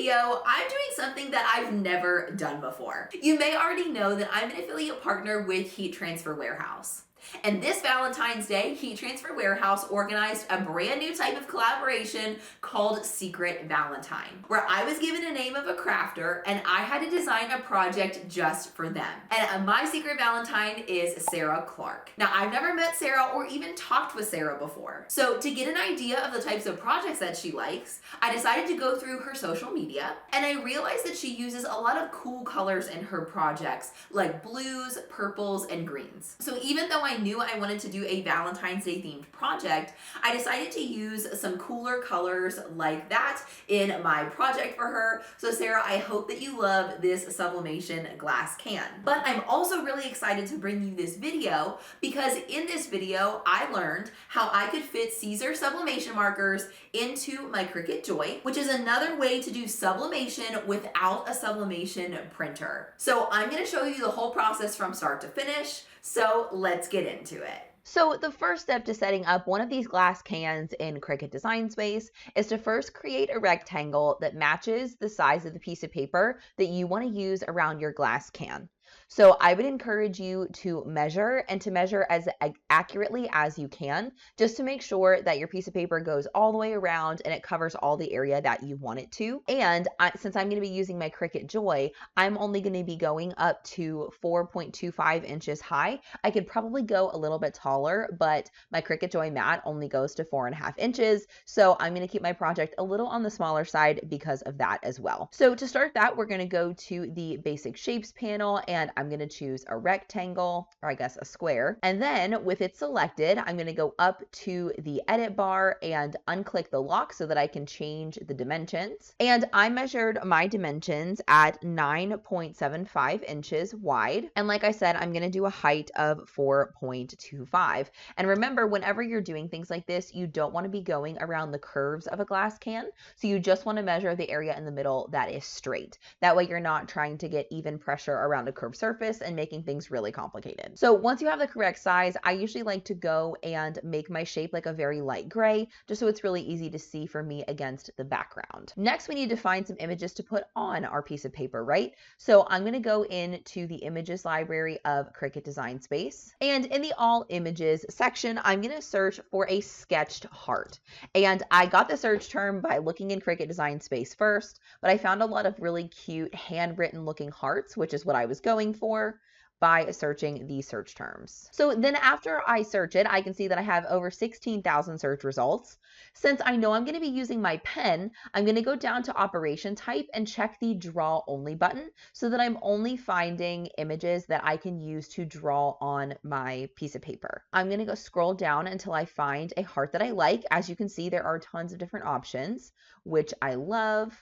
video, I'm doing something that I've never done before. You may already know that I'm an affiliate partner with Heat Transfer Warehouse. And this Valentine's Day, Heat Transfer Warehouse organized a brand new type of collaboration called Secret Valentine, where I was given a name of a crafter and I had to design a project just for them. And my Secret Valentine is Sarah Clark. Now, I've never met Sarah or even talked with Sarah before. So to get an idea of the types of projects that she likes, I decided to go through her social media, and I realized that she uses a lot of cool colors in her projects, like blues, purples, and greens. So even though I knew I wanted to do a Valentine's Day themed project, I decided to use some cooler colors like that in my project for her. So Sarah, I hope that you love this sublimation glass can. But I'm also really excited to bring you this video because in this video, I learned how I could fit Siser Sublimation Markers into my Cricut Joy, which is another way to do sublimation without a sublimation printer. So I'm gonna show you the whole process from start to finish. So let's get into it. So the first step to setting up one of these glass cans in Cricut Design Space is to first create a rectangle that matches the size of the piece of paper that you want to use around your glass can. So I would encourage you to measure as accurately as you can, just to make sure that your piece of paper goes all the way around and it covers all the area that you want it to. And since I'm going to be using my Cricut Joy, I'm only going to be going up to 4.25 inches high. I could probably go a little bit taller, but my Cricut Joy mat only goes to 4.5 inches. So I'm going to keep my project a little on the smaller side because of that as well. So to start that, we're going to go to the basic shapes panel, and I'm going to choose a rectangle, or I guess a square. And then with it selected, I'm going to go up to the edit bar and unclick the lock so that I can change the dimensions. And I measured my dimensions at 9.75 inches wide. And like I said, I'm going to do a height of 4.25. And remember, whenever you're doing things like this, you don't want to be going around the curves of a glass can. So you just want to measure the area in the middle that is straight. That way you're not trying to get even pressure around a curved surface and making things really complicated. So once you have the correct size, I usually like to go and make my shape like a very light gray, just so it's really easy to see for me against the background. Next, we need to find some images to put on our piece of paper, right? So I'm going to go into the images library of Cricut Design Space. And in the all images section, I'm going to search for a sketched heart. And I got the search term by looking in Cricut Design Space first, but I found a lot of really cute handwritten looking hearts, which is what I was going for by searching these search terms. So then after I search it, I can see that I have over 16,000 search results. Since I know I'm going to be using my pen, I'm going to go down to operation type and check the draw only button so that I'm only finding images that I can use to draw on my piece of paper. I'm going to go scroll down until I find a heart that I like. As you can see, there are tons of different options, which I love.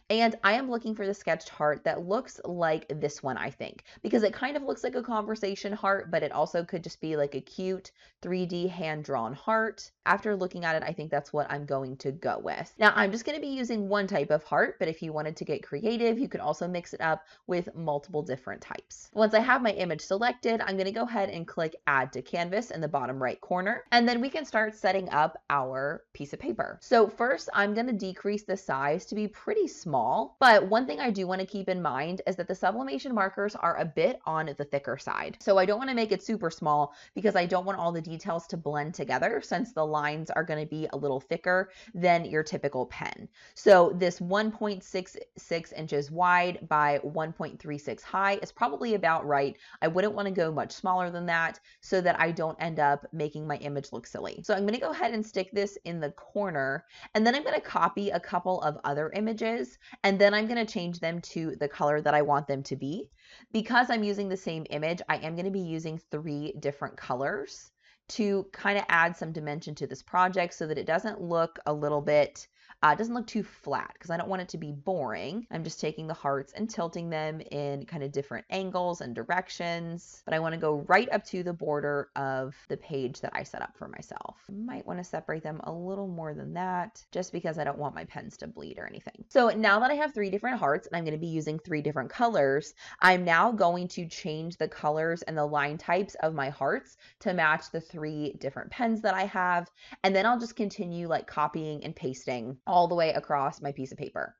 And I am looking for the sketched heart that looks like this one, I think, because it kind of looks like a conversation heart, but it also could just be like a cute 3D hand-drawn heart. After looking at it, I think that's what I'm going to go with. Now, I'm just going to be using one type of heart, but if you wanted to get creative, you could also mix it up with multiple different types. Once I have my image selected, I'm going to go ahead and click Add to Canvas in the bottom right corner, and then we can start setting up our piece of paper. So first, I'm going to decrease the size to be pretty small, but one thing I do want to keep in mind is that the sublimation markers are a bit on the thicker side. So I don't want to make it super small because I don't want all the details to blend together, since the lines are going to be a little thicker than your typical pen. So this 1.66 inches wide by 1.36 high is probably about right. I wouldn't want to go much smaller than that so that I don't end up making my image look silly. So I'm going to go ahead and stick this in the corner, and then I'm going to copy a couple of other images, and then I'm going to change them to the color that I want them to be. Because I'm using the same image, I am going to be using 3 different colors to kind of add some dimension to this project so that it doesn't look a little bit It doesn't look too flat because I don't want it to be boring. I'm just taking the hearts and tilting them in kind of different angles and directions, but I want to go right up to the border of the page that I set up for myself. I might want to separate them a little more than that just because I don't want my pens to bleed or anything. So now that I have 3 different hearts and I'm going to be using 3 different colors, I'm now going to change the colors and the line types of my hearts to match the 3 different pens that I have. And then I'll just continue like copying and pasting all the way across my piece of paper.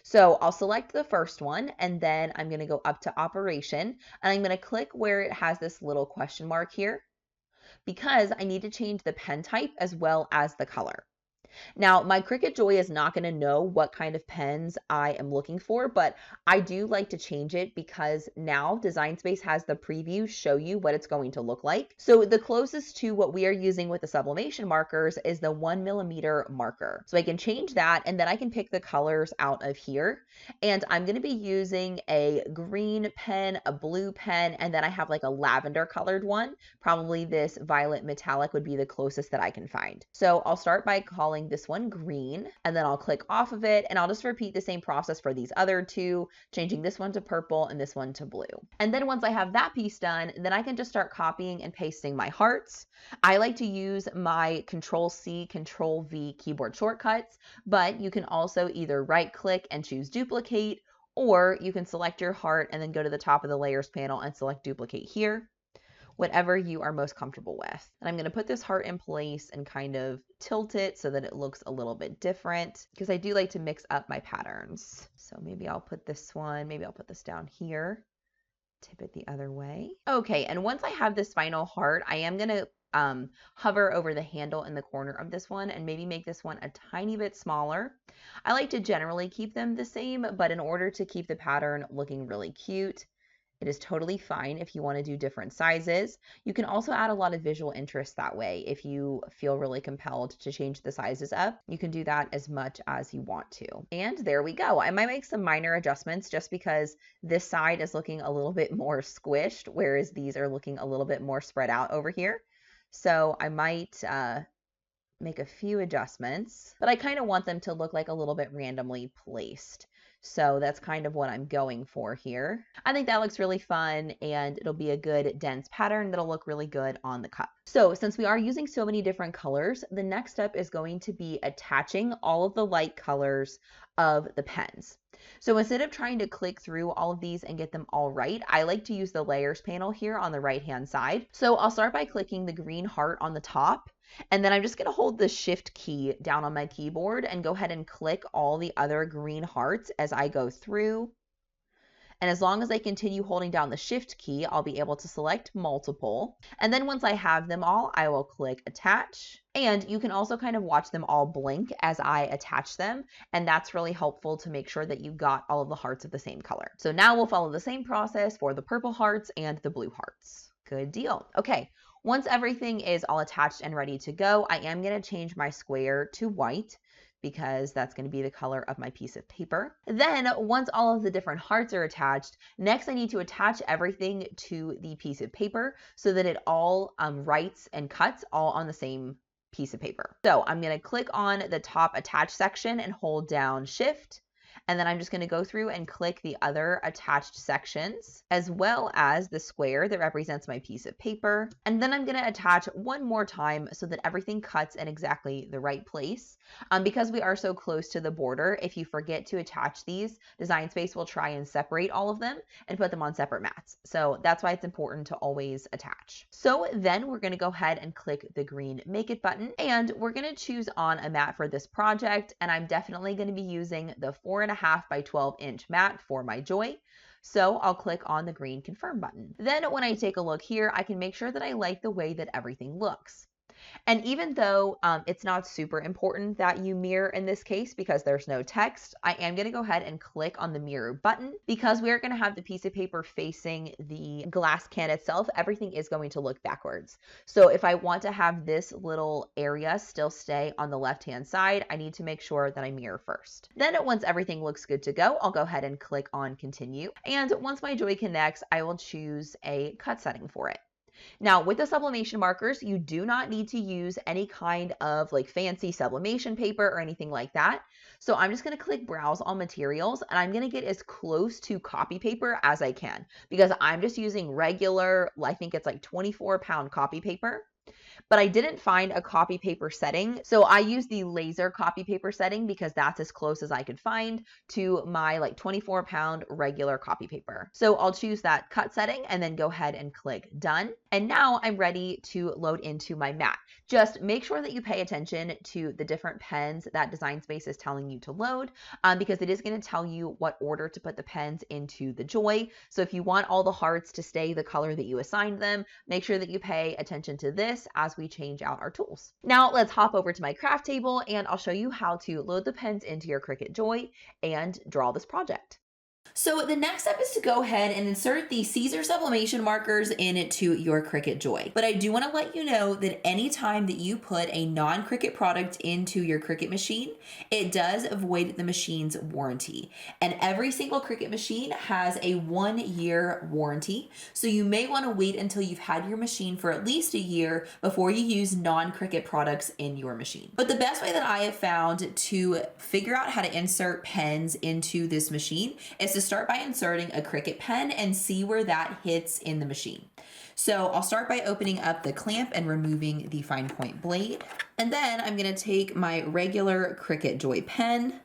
So I'll select the first one, and then I'm going to go up to operation, and I'm going to click where it has this little question mark here, because I need to change the pen type as well as the color. Now, my Cricut Joy is not going to know what kind of pens I am looking for, but I do like to change it because now Design Space has the preview show you what it's going to look like. So the closest to what we are using with the sublimation markers is the 1mm marker. So I can change that, and then I can pick the colors out of here. And I'm going to be using a green pen, a blue pen, and then I have like a lavender colored one. Probably this violet metallic would be the closest that I can find. So I'll start by calling this one green, and then I'll click off of it, and I'll just repeat the same process for these other two, changing this one to purple and this one to blue. And then once I have that piece done, then I can just start copying and pasting my hearts. I like to use my Control-C, Control-V keyboard shortcuts, but you can also either right click and choose duplicate, or you can select your heart and then go to the top of the layers panel and select duplicate here. Whatever you are most comfortable with. And I'm going to put this heart in place and kind of tilt it so that it looks a little bit different, because I do like to mix up my patterns. So maybe I'll put this one, maybe I'll put this down here, tip it the other way. Okay, and once I have this final heart, I am going to hover over the handle in the corner of this one and maybe make this one a tiny bit smaller. I like to generally keep them the same, but in order to keep the pattern looking really cute, it is totally fine if you want to do different sizes. You can also add a lot of visual interest that way. If you feel really compelled to change the sizes up, you can do that as much as you want to. And there we go. I might make some minor adjustments just because this side is looking a little bit more squished, whereas these are looking a little bit more spread out over here. So I might make a few adjustments, but I kind of want them to look like a little bit randomly placed. So that's kind of what I'm going for here. I think that looks really fun, and it'll be a good dense pattern that'll look really good on the cup. So since we are using so many different colors, the next step is going to be attaching all of the light colors of the pens. So instead of trying to click through all of these and get them all right, I like to use the layers panel here on the right hand side. So I'll start by clicking the green heart on the top, and then I'm just going to hold the shift key down on my keyboard and go ahead and click all the other green hearts as I go through. And as long as I continue holding down the shift key, I'll be able to select multiple. And then once I have them all, I will click attach. And you can also kind of watch them all blink as I attach them. And that's really helpful to make sure that you've got all of the hearts of the same color. So now we'll follow the same process for the purple hearts and the blue hearts. Good deal. Okay. Once everything is all attached and ready to go, I am going to change my square to white, because that's going to be the color of my piece of paper. Then once all of the different hearts are attached, next I need to attach everything to the piece of paper so that it all writes and cuts all on the same piece of paper. So I'm going to click on the top attach section and hold down shift. And then I'm just going to go through and click the other attached sections, as well as the square that represents my piece of paper. And then I'm going to attach one more time so that everything cuts in exactly the right place. Because we are so close to the border, if you forget to attach these, Design Space will try and separate all of them and put them on separate mats. So that's why it's important to always attach. So then we're going to go ahead and click the green Make It button, and we're going to choose on a mat for this project. And I'm definitely going to be using the 4.5 by 12 inch mat for my Joy. So I'll click on the green confirm button. Then when I take a look here, I can make sure that I like the way that everything looks. And even though it's not super important that you mirror in this case because there's no text, I am going to go ahead and click on the mirror button because we are going to have the piece of paper facing the glass can itself. Everything is going to look backwards. So if I want to have this little area still stay on the left-hand side, I need to make sure that I mirror first. Then once everything looks good to go, I'll go ahead and click on continue. And once my Joy connects, I will choose a cut setting for it. Now, with the sublimation markers, you do not need to use any kind of like fancy sublimation paper or anything like that. So I'm just going to click browse all materials, and I'm going to get as close to copy paper as I can because I'm just using regular, I think it's like 24-pound copy paper. But I didn't find a copy paper setting. So I used the laser copy paper setting because that's as close as I could find to my like 24-pound regular copy paper. So I'll choose that cut setting and then go ahead and click done. And now I'm ready to load into my mat. Just make sure that you pay attention to the different pens that Design Space is telling you to load because it is going to tell you what order to put the pens into the Joy. So if you want all the hearts to stay the color that you assigned them, make sure that you pay attention to this as we change out our tools. Now let's hop over to my craft table and I'll show you how to load the pens into your Cricut Joy and draw this project. So the next step is to go ahead and insert the Siser Sublimation Markers into your Cricut Joy. But I do want to let you know that anytime that you put a non-Cricut product into your Cricut machine, it does void the machine's warranty. And every single Cricut machine has a 1-year warranty. So you may want to wait until you've had your machine for at least a year before you use non-Cricut products in your machine. But the best way that I have found to figure out how to insert pens into this machine is to start by inserting a Cricut pen and see where that hits in the machine. So I'll start by opening up the clamp and removing the fine point blade. And then I'm going to take my regular Cricut Joy pen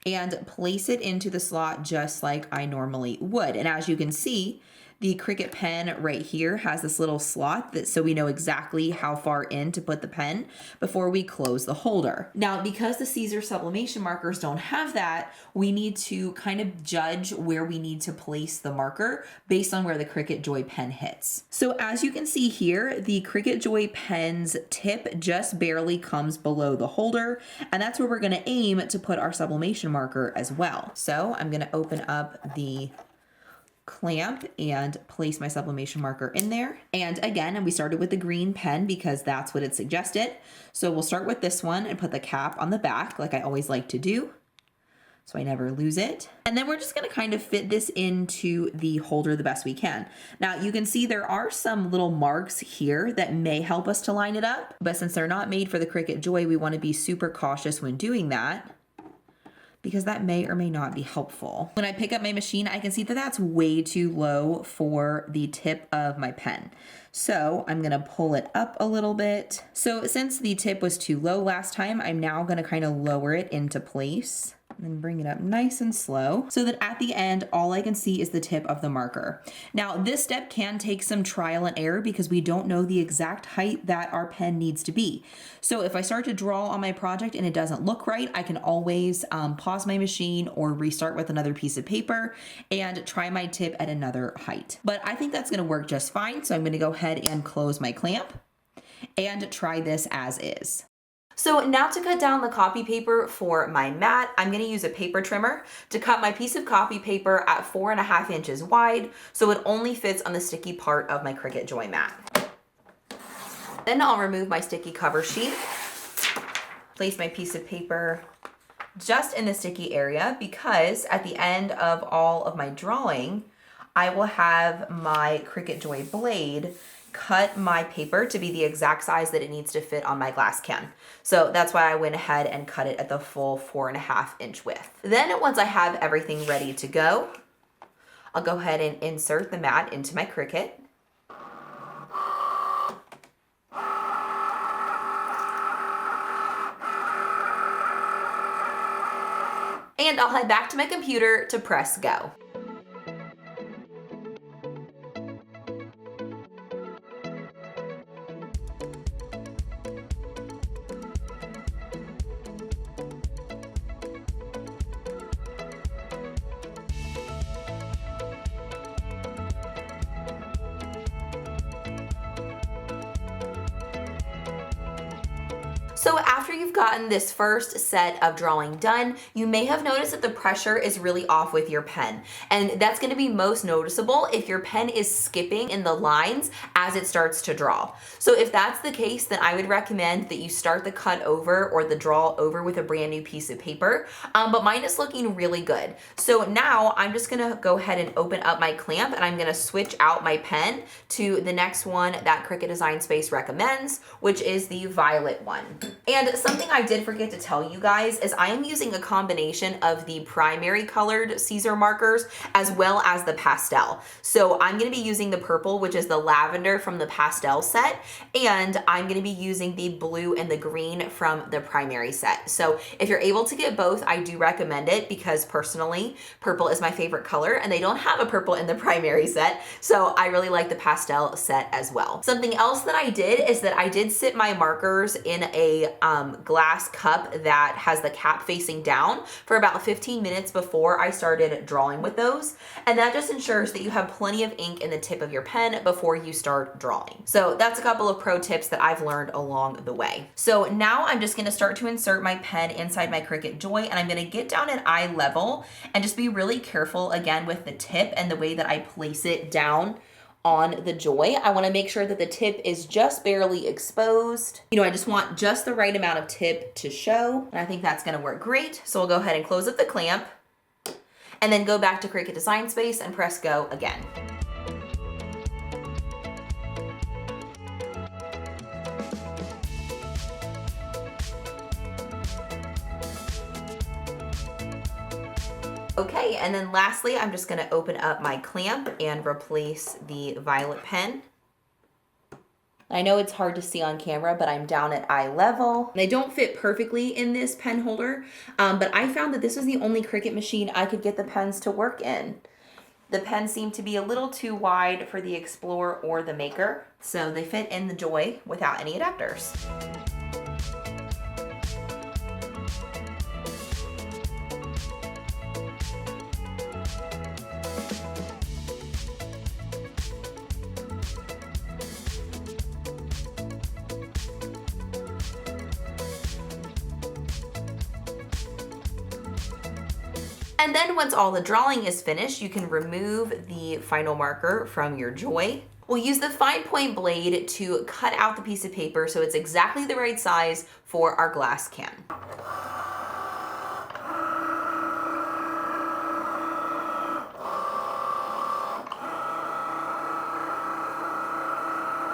and place it into the slot just like I normally would. And as you can see, the Cricut pen right here has this little slot so we know exactly how far in to put the pen before we close the holder. Now, because the Siser Sublimation Markers don't have that, we need to kind of judge where we need to place the marker based on where the Cricut Joy pen hits. So as you can see here, the Cricut Joy pen's tip just barely comes below the holder, and that's where we're gonna aim to put our sublimation marker as well. So I'm gonna open up the clamp and place my sublimation marker in there. And again, we started with the green pen because that's what it suggested. So we'll start with this one and put the cap on the back like I always like to do, so I never lose it. And then we're just gonna kind of fit this into the holder the best we can. Now you can see there are some little marks here that may help us to line it up, but since they're not made for the Cricut Joy, we wanna be super cautious when doing that, because that may or may not be helpful. When I pick up my machine, I can see that that's way too low for the tip of my pen. So I'm gonna pull it up a little bit. So since the tip was too low last time, I'm now gonna kind of lower it into place and bring it up nice and slow so that at the end, all I can see is the tip of the marker. Now, this step can take some trial and error because we don't know the exact height that our pen needs to be. So if I start to draw on my project and it doesn't look right, I can always pause my machine or restart with another piece of paper and try my tip at another height. But I think that's gonna work just fine. So I'm gonna go ahead and close my clamp and try this as is. So now to cut down the copy paper for my mat, I'm going to use a paper trimmer to cut my piece of copy paper at 4.5 inches wide so it only fits on the sticky part of my Cricut Joy mat. Then I'll remove my sticky cover sheet, place my piece of paper just in the sticky area because at the end of all of my drawing, I will have my Cricut Joy blade cut my paper to be the exact size that it needs to fit on my glass can. So that's why I went ahead and cut it at the full 4.5 inch width. Then once I have everything ready to go, I'll go ahead and insert the mat into my Cricut. And I'll head back to my computer to press go. So after you've gotten this first set of drawing done, you may have noticed that the pressure is really off with your pen. And that's gonna be most noticeable if your pen is skipping in the lines as it starts to draw. So if that's the case, then I would recommend that you start the cut over or the draw over with a brand new piece of paper, but mine is looking really good. So now I'm just gonna go ahead and open up my clamp and I'm gonna switch out my pen to the next one that Cricut Design Space recommends, which is the violet one. And something I did forget to tell you guys is I am using a combination of the primary colored Siser markers as well as the pastel. So I'm going to be using the purple, which is the lavender from the pastel set, and I'm going to be using the blue and the green from the primary set. So if you're able to get both, I do recommend it because personally, purple is my favorite color and they don't have a purple in the primary set. So I really like the pastel set as well. Something else that I did is that I did sit my markers in a glass cup that has the cap facing down for about 15 minutes before I started drawing with those. And that just ensures that you have plenty of ink in the tip of your pen before you start drawing. So that's a couple of pro tips that I've learned along the way. So now I'm just gonna start to insert my pen inside my Cricut Joy, and I'm gonna get down at eye level and just be really careful again with the tip and the way that I place it down on the Joy. I want to make sure that the tip is just barely exposed. You know, I just want just the right amount of tip to show, and I think that's going to work great. So we'll go ahead and close up the clamp and then go back to Cricut Design Space and press go again. Okay, and then lastly, I'm just gonna open up my clamp and replace the violet pen. I know it's hard to see on camera, but I'm down at eye level. They don't fit perfectly in this pen holder, but I found that this was the only Cricut machine I could get the pens to work in. The pens seem to be a little too wide for the Explorer or the Maker, so they fit in the Joy without any adapters. And then once all the drawing is finished, you can remove the final marker from your Joy. We'll use the fine point blade to cut out the piece of paper so it's exactly the right size for our glass can.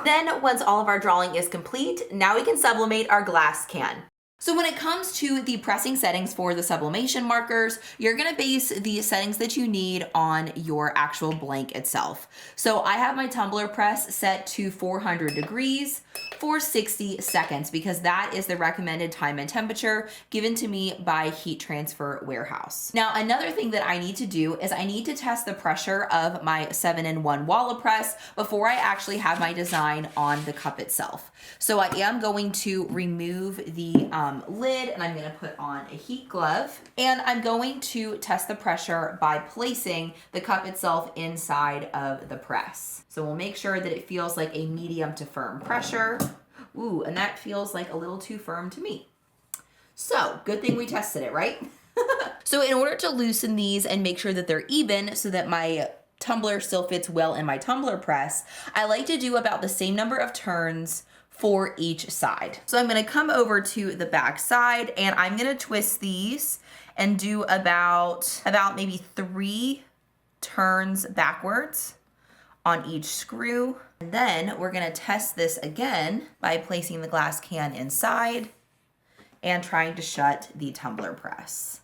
Then once all of our drawing is complete, now we can sublimate our glass can. So when it comes to the pressing settings for the sublimation markers, you're gonna base the settings that you need on your actual blank itself. So I have my tumbler press set to 400 degrees for 60 seconds because that is the recommended time and temperature given to me by Heat Transfer Warehouse. Now, another thing that I need to do is I need to test the pressure of my 7-in-1 Walla press before I actually have my design on the cup itself. So I am going to remove the lid and I'm going to put on a heat glove, and I'm going to test the pressure by placing the cup itself inside of the press. So we'll make sure that it feels like a medium to firm pressure. Ooh, and that feels like a little too firm to me. So good thing we tested it, right? So in order to loosen these and make sure that they're even so that my tumbler still fits well in my tumbler press, I like to do about the same number of turns for each side. So I'm gonna come over to the back side and I'm gonna twist these and do about maybe 3 turns backwards on each screw. And then we're gonna test this again by placing the glass can inside and trying to shut the tumbler press.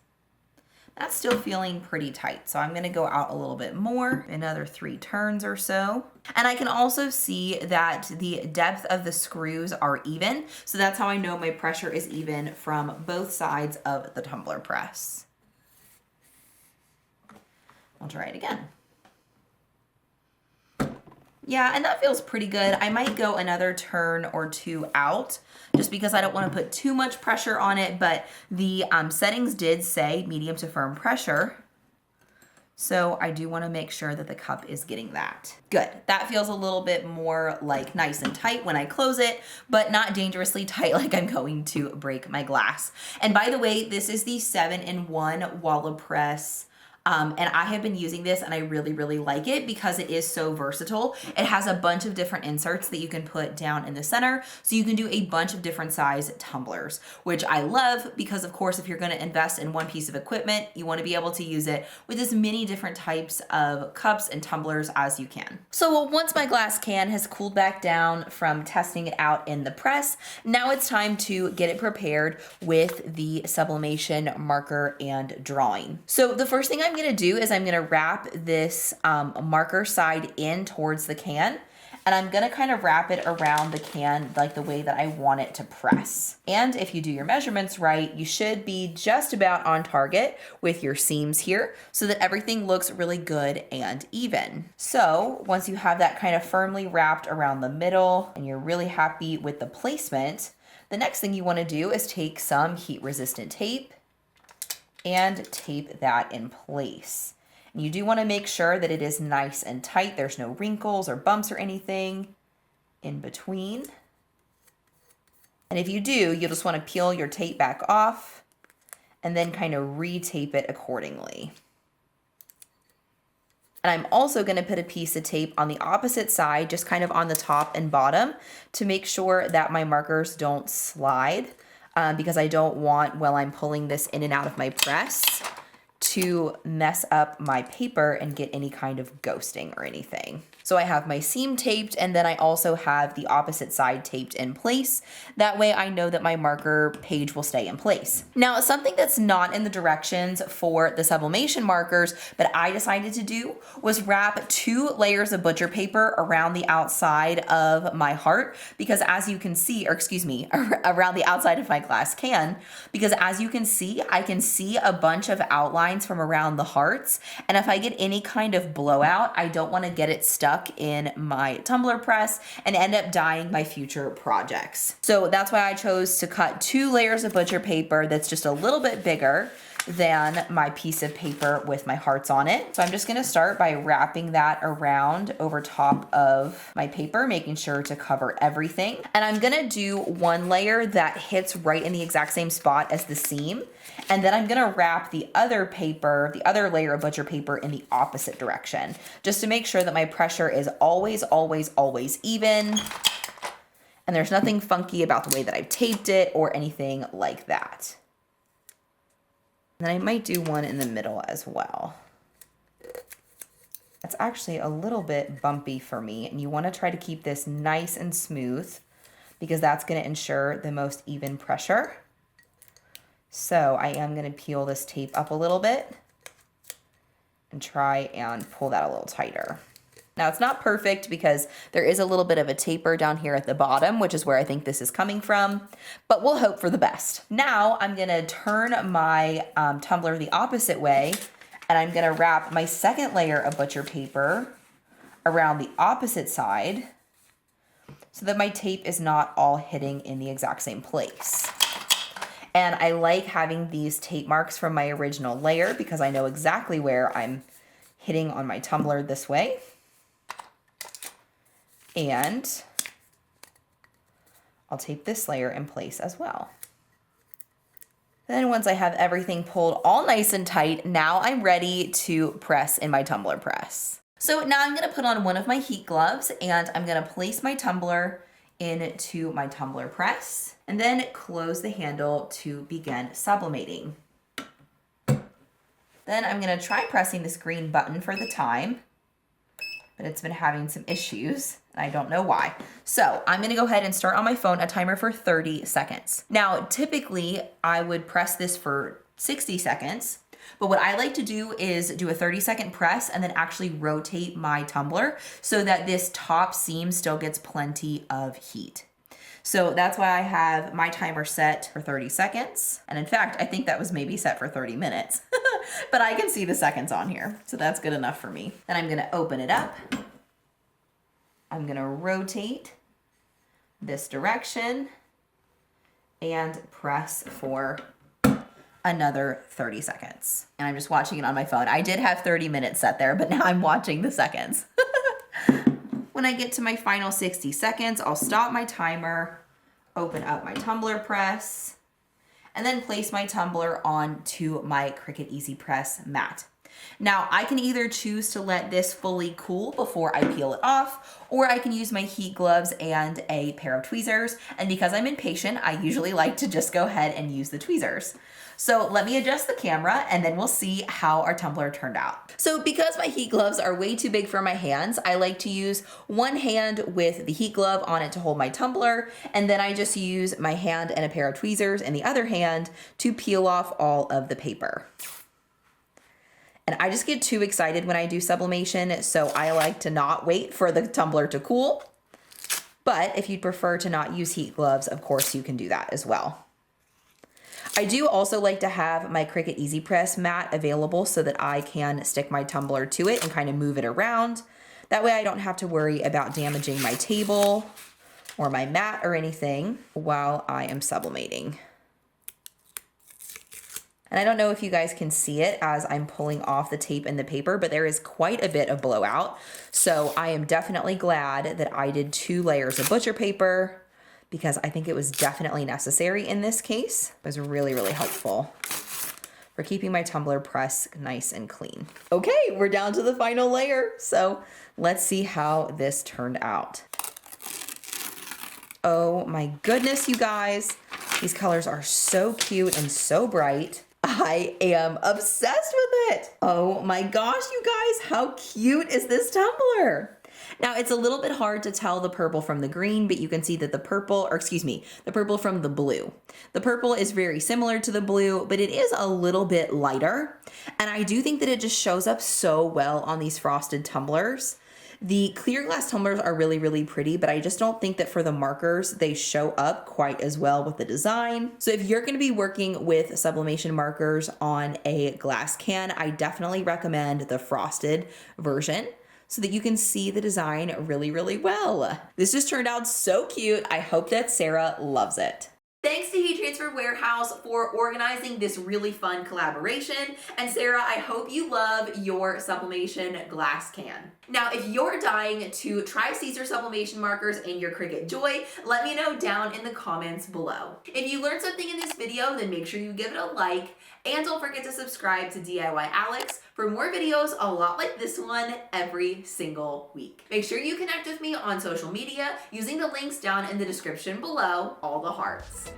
That's still feeling pretty tight, so I'm gonna go out a little bit more, another 3 turns or so. And I can also see that the depth of the screws are even, so that's how I know my pressure is even from both sides of the tumbler press. I'll try it again. Yeah, and that feels pretty good. I might go another turn or 2 out just because I don't want to put too much pressure on it, but the settings did say medium to firm pressure. So I do want to make sure that the cup is getting that. Good. That feels a little bit more like nice and tight when I close it, but not dangerously tight like I'm going to break my glass. And by the way, this is the 7-in-1 Walla Press And I have been using this and I really, really like it because it is so versatile. It has a bunch of different inserts that you can put down in the center. So you can do a bunch of different size tumblers, which I love because of course, if you're gonna invest in one piece of equipment, you wanna be able to use it with as many different types of cups and tumblers as you can. So once my glass can has cooled back down from testing it out in the press, now it's time to get it prepared with the sublimation marker and drawing. So the first thing I'm gonna do is I'm gonna wrap this marker side in towards the can, and I'm gonna kind of wrap it around the can like the way that I want it to press. And if you do your measurements right, you should be just about on target with your seams here so that everything looks really good and even. So once you have that kind of firmly wrapped around the middle and you're really happy with the placement, the next thing you wanna do is take some heat resistant tape and tape that in place. And you do want to make sure that it is nice and tight. There's no wrinkles or bumps or anything in between. And if you do, you'll just want to peel your tape back off and then kind of re-tape it accordingly. And I'm also going to put a piece of tape on the opposite side, just kind of on the top and bottom, to make sure that my markers don't slide, because I don't want, while I'm pulling this in and out of my press, to mess up my paper and get any kind of ghosting or anything. So I have my seam taped, and then I also have the opposite side taped in place. That way I know that my marker page will stay in place. Now, something that's not in the directions for the sublimation markers, but I decided to do was wrap 2 layers of butcher paper around the outside of my heart, because as you can see, or excuse me, around the outside of my glass can, because as you can see, I can see a bunch of outlines from around the hearts. And if I get any kind of blowout, I don't want to get it stuck in my tumbler press and end up dyeing my future projects. So that's why I chose to cut 2 layers of butcher paper that's just a little bit bigger than my piece of paper with my hearts on it. So I'm just gonna start by wrapping that around over top of my paper, making sure to cover everything. And I'm gonna do 1 layer that hits right in the exact same spot as the seam. And then I'm gonna wrap the other paper, the other layer of butcher paper in the opposite direction, just to make sure that my pressure is always, always, always even. And there's nothing funky about the way that I've taped it or anything like that. And then I might do one in the middle as well. That's actually a little bit bumpy for me, and you want to try to keep this nice and smooth because that's going to ensure the most even pressure. So I am going to peel this tape up a little bit and try and pull that a little tighter. Now it's not perfect because there is a little bit of a taper down here at the bottom, which is where I think this is coming from, but we'll hope for the best. Now I'm gonna turn my tumbler the opposite way, and I'm gonna wrap my second layer of butcher paper around the opposite side so that my tape is not all hitting in the exact same place. And I like having these tape marks from my original layer because I know exactly where I'm hitting on my tumbler this way. And I'll tape this layer in place as well. Then once I have everything pulled all nice and tight, now I'm ready to press in my tumbler press. So now I'm gonna put on one of my heat gloves and I'm gonna place my tumbler into my tumbler press and then close the handle to begin sublimating. Then I'm gonna try pressing this green button for the time, but it's been having some issues and I don't know why. So I'm gonna go ahead and start on my phone a timer for 30 seconds. Now, typically I would press this for 60 seconds, but what I like to do is do a 30-second press and then actually rotate my tumbler so that this top seam still gets plenty of heat. So that's why I have my timer set for 30 seconds. And in fact, I think that was maybe set for 30 minutes, but I can see the seconds on here. So that's good enough for me. Then I'm gonna open it up. I'm gonna rotate this direction and press for another 30 seconds. And I'm just watching it on my phone. I did have 30 minutes set there, but now I'm watching the seconds. When I get to my final 60 seconds, I'll stop my timer, open up my tumbler press, and then place my tumbler onto my Cricut Easy Press mat. Now I can either choose to let this fully cool before I peel it off, or I can use my heat gloves and a pair of tweezers. And because I'm impatient, I usually like to just go ahead and use the tweezers. So let me adjust the camera and then we'll see how our tumbler turned out. So because my heat gloves are way too big for my hands, I like to use one hand with the heat glove on it to hold my tumbler, and then I just use my hand and a pair of tweezers in the other hand to peel off all of the paper. And I just get too excited when I do sublimation, so I like to not wait for the tumbler to cool. But if you'd prefer to not use heat gloves, of course you can do that as well. I do also like to have my Cricut Easy Press mat available so that I can stick my tumbler to it and kind of move it around. That way I don't have to worry about damaging my table or my mat or anything while I am sublimating. And I don't know if you guys can see it as I'm pulling off the tape and the paper, but there is quite a bit of blowout. So I am definitely glad that I did 2 layers of butcher paper, because I think it was definitely necessary in this case. It was really, really helpful for keeping my tumbler press nice and clean. Okay, we're down to the final layer. So let's see how this turned out. Oh my goodness, you guys. These colors are so cute and so bright. I am obsessed with it. Oh my gosh, you guys, how cute is this tumbler? Now it's a little bit hard to tell the purple from the green, but you can see that the purple from the blue. The purple is very similar to the blue, but it is a little bit lighter. And I do think that it just shows up so well on these frosted tumblers. The clear glass tumblers are really, really pretty, but I just don't think that for the markers, they show up quite as well with the design. So if you're gonna be working with sublimation markers on a glass can, I definitely recommend the frosted version, so that you can see the design really, really well. This just turned out so cute. I hope that Sarah loves it. Thanks to Heat Transfer Warehouse for organizing this really fun collaboration. And Sarah, I hope you love your sublimation glass can. Now, if you're dying to try Siser Sublimation Markers in your Cricut Joy, let me know down in the comments below. If you learned something in this video, then make sure you give it a like, and don't forget to subscribe to DIY Alex for more videos a lot like this one every single week. Make sure you connect with me on social media using the links down in the description below, all the hearts.